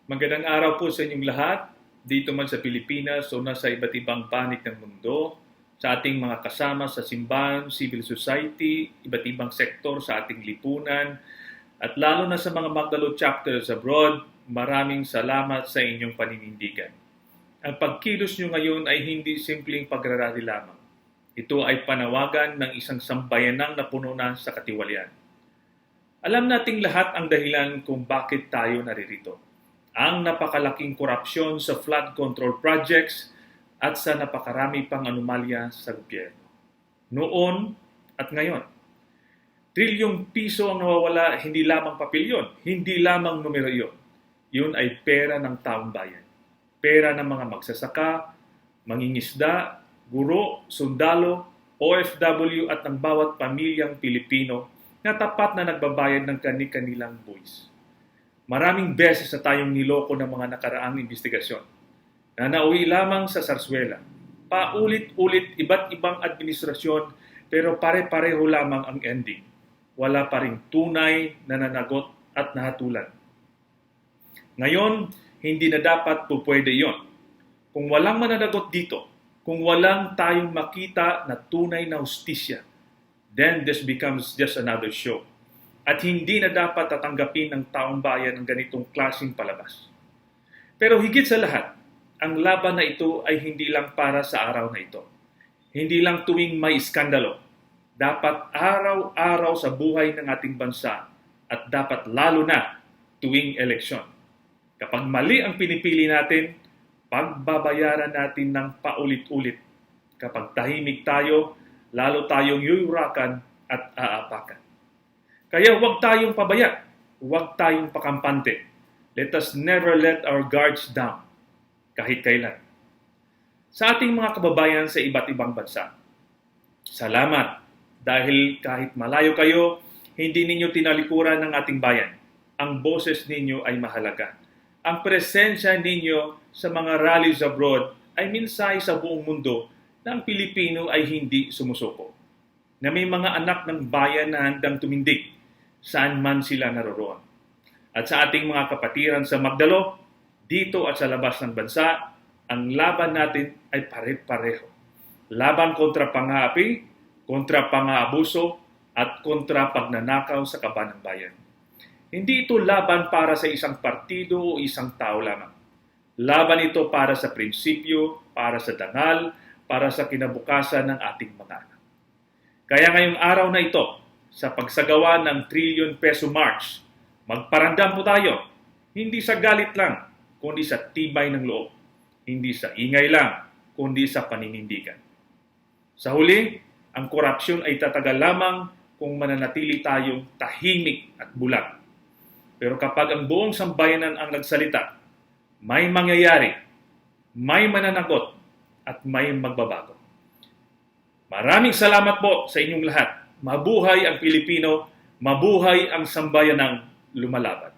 Magandang araw po sa inyong lahat, dito man sa Pilipinas o nasa iba't ibang panig ng mundo, sa ating mga kasama sa simbahan, civil society, iba't ibang sektor sa ating lipunan, at lalo na sa mga Magdalo chapters abroad, maraming salamat sa inyong paninindigan. Ang pagkilos nyo ngayon ay hindi simpleng pagrarally lamang. Ito ay panawagan ng isang sambayanang napuno sa katiwalian. Alam nating lahat ang dahilan kung bakit tayo naririto. Ang napakalaking korupsyon sa flood control projects at sa napakarami pang anomalya sa gobyerno. Noon at ngayon, trilyong piso ang nawawala, hindi lamang papel yun, hindi lamang numero yun. Yun ay pera ng taong bayan. Pera ng mga magsasaka, mangingisda, guro, sundalo, OFW at ng bawat pamilyang Pilipino na tapat na nagbabayad ng kani-kanilang buwis. Maraming beses na tayong niloko ng mga nakaraang investigasyon na nauwi lamang sa sarswela. Paulit-ulit iba't ibang administrasyon pero pare-pareho lamang ang ending. Wala pa ring tunay na nanagot at nahatulan. Ngayon, hindi na dapat pupwede yon. Kung walang mananagot dito, kung walang tayong makita na tunay na hustisya, then this becomes just another show. At hindi na dapat tatanggapin ng taong bayan ang ganitong klaseng palabas. Pero higit sa lahat, ang laban na ito ay hindi lang para sa araw na ito. Hindi lang tuwing may iskandalo. Dapat araw-araw sa buhay ng ating bansa at dapat lalo na tuwing eleksyon. Kapag mali ang pinipili natin, pagbabayaran natin ng paulit-ulit. Kapag tahimik tayo, lalo tayong yuyurakan at aapakan. Kaya huwag tayong pabaya, huwag tayong pakampante. Let us never let our guards down, kahit kailan. Sa ating mga kababayan sa iba't ibang bansa, salamat dahil kahit malayo kayo, hindi ninyo tinalikuran ng ating bayan. Ang boses ninyo ay mahalaga. Ang presensya ninyo sa mga rallies abroad ay minsay sa buong mundo na ang Pilipino ay hindi sumusuko. Na may mga anak ng bayan na handang tumindig saan man sila naroroon. At sa ating mga kapatiran sa Magdalo, dito at sa labas ng bansa, ang laban natin ay pare-pareho. Laban kontra pang-aapi, kontra pang-aabuso, at kontra pagnanakaw sa kaban ng bayan. Hindi ito laban para sa isang partido o isang tao lamang. Laban ito para sa prinsipyo, para sa dangal, para sa kinabukasan ng ating mga anak. Kaya ngayong araw na ito, sa pagsagawa ng trillion peso march, magparandam po tayo, hindi sa galit lang, kundi sa tibay ng loob, hindi sa ingay lang, kundi sa paninindigan. Sa huli, ang korupsyon ay tatagal lamang kung mananatili tayong tahimik at bulag. Pero kapag ang buong sambayanan ang nagsalita, may mangyayari, may mananagot, at may magbabago. Maraming salamat po sa inyong lahat. Mabuhay ang Pilipino, mabuhay ang sambayanang lumalaban.